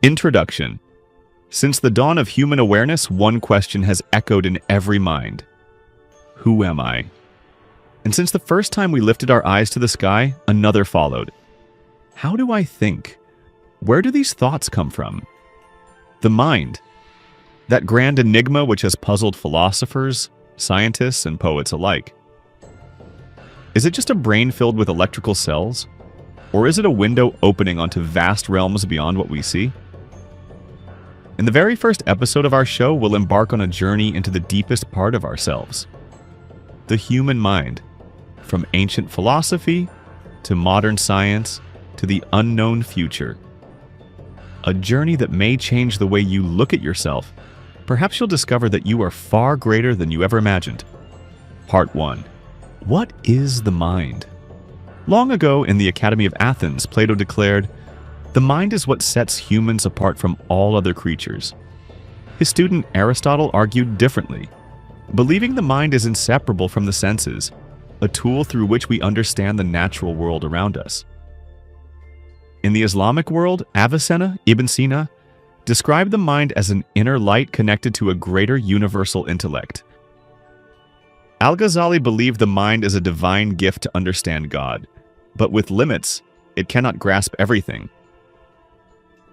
Introduction. Since the dawn of human awareness, one question has echoed in every mind. Who am I? And since the first time we lifted our eyes to the sky, another followed. How do I think? Where do these thoughts come from? The mind. That grand enigma which has puzzled philosophers, scientists, and poets alike. Is it just a brain filled with electrical cells? Or is it a window opening onto vast realms beyond what we see? In the very first episode of our show, we'll embark on a journey into the deepest part of ourselves. The human mind. From ancient philosophy, to modern science, to the unknown future. A journey that may change the way you look at yourself. Perhaps you'll discover that you are far greater than you ever imagined. Part 1. What is the mind? Long ago, in the Academy of Athens, Plato declared, "The mind is what sets humans apart from all other creatures." His student Aristotle argued differently, believing the mind is inseparable from the senses, a tool through which we understand the natural world around us. In the Islamic world, Avicenna, Ibn Sina, described the mind as an inner light connected to a greater universal intellect. Al-Ghazali believed the mind is a divine gift to understand God, but with limits, it cannot grasp everything.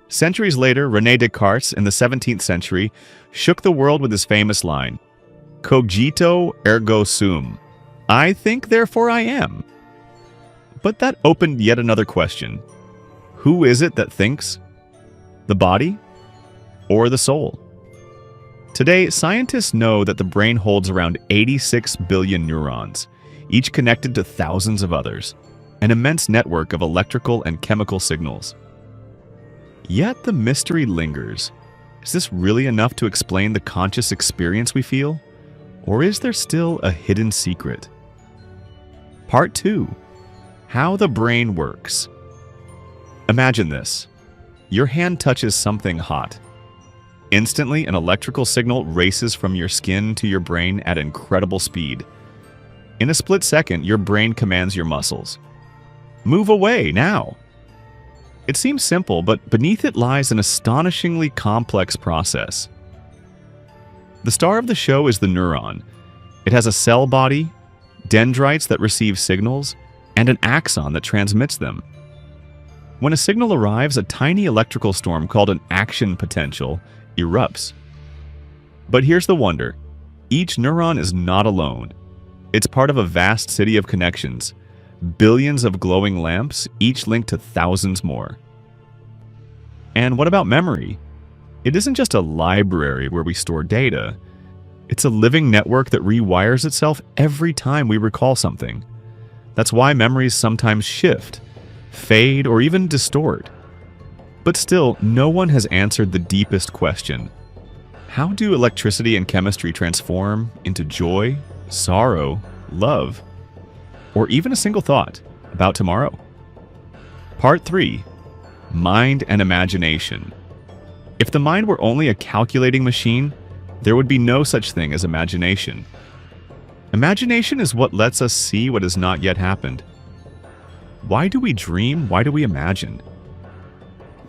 Centuries later, René Descartes, in the 17th century, shook the world with his famous line, "Cogito ergo sum." I think, therefore I am. But that opened yet another question. Who is it that thinks? The body? Or the soul? Today, scientists know that the brain holds around 86 billion neurons, each connected to thousands of others, an immense network of electrical and chemical signals. Yet the mystery lingers. Is this really enough to explain the conscious experience we feel? Or is there still a hidden secret? Part 2. How the brain works. Imagine this. Your hand touches something hot. Instantly, an electrical signal races from your skin to your brain at incredible speed. In a split second, your brain commands your muscles. Move away, now! It seems simple, but beneath it lies an astonishingly complex process. The star of the show is the neuron. It has a cell body, dendrites that receive signals, and an axon that transmits them. When a signal arrives, a tiny electrical storm called an action potential erupts. But here's the wonder. Each neuron is not alone. It's part of a vast city of connections. Billions of glowing lamps, each linked to thousands more. And what about memory? It isn't just a library where we store data. It's a living network that rewires itself every time we recall something. That's why memories sometimes shift, fade, or even distort. But still, no one has answered the deepest question. How do electricity and chemistry transform into joy, sorrow, love, or even a single thought about tomorrow? Part 3. Mind and imagination. If the mind were only a calculating machine, there would be no such thing as imagination. Imagination is what lets us see what has not yet happened. Why do we dream? Why do we imagine?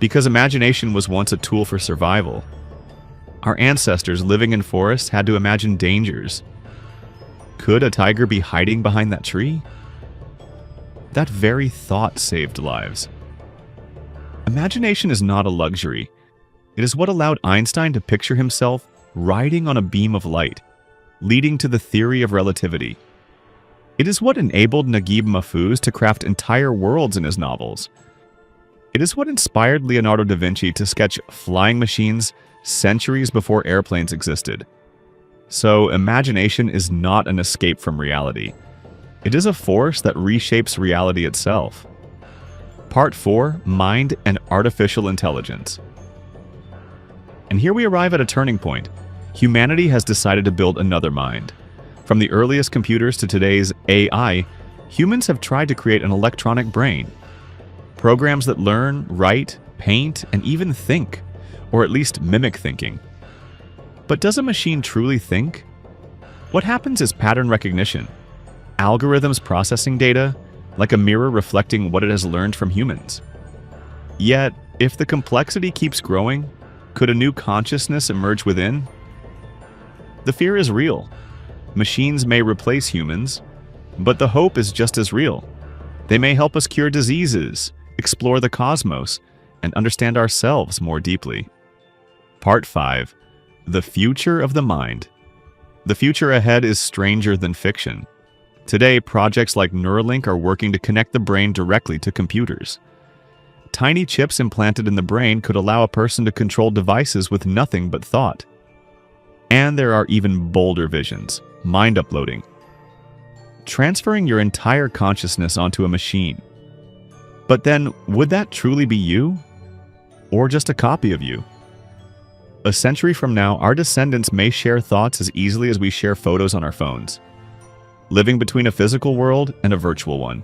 Because imagination was once a tool for survival. Our ancestors living in forests had to imagine dangers. Could a tiger be hiding behind that tree? That very thought saved lives. Imagination is not a luxury. It is what allowed Einstein to picture himself riding on a beam of light, leading to the theory of relativity. It is what enabled Naguib Mahfouz to craft entire worlds in his novels. It is what inspired Leonardo da Vinci to sketch flying machines centuries before airplanes existed. So, imagination is not an escape from reality. It is a force that reshapes reality itself. Part 4. Mind and Artificial Intelligence. And here we arrive at a turning point. Humanity has decided to build another mind. From the earliest computers to today's AI, humans have tried to create an electronic brain. Programs that learn, write, paint, and even think, or at least mimic thinking. But does a machine truly think? What happens is pattern recognition. Algorithms processing data, like a mirror reflecting what it has learned from humans. Yet, If the complexity keeps growing, could a new consciousness emerge within? The fear is real. Machines may replace humans, but the hope is just as real. They may help us cure diseases, explore the cosmos, and understand ourselves more deeply. Part 5. The Future of the Mind. The future ahead is stranger than fiction. Today, projects like Neuralink are working to connect the brain directly to computers. Tiny chips implanted in the brain could allow a person to control devices with nothing but thought. And there are even bolder visions, mind uploading. Transferring your entire consciousness onto a machine. But then, would that truly be you? Or just a copy of you? A century from now, our descendants may share thoughts as easily as we share photos on our phones, living between a physical world and a virtual one.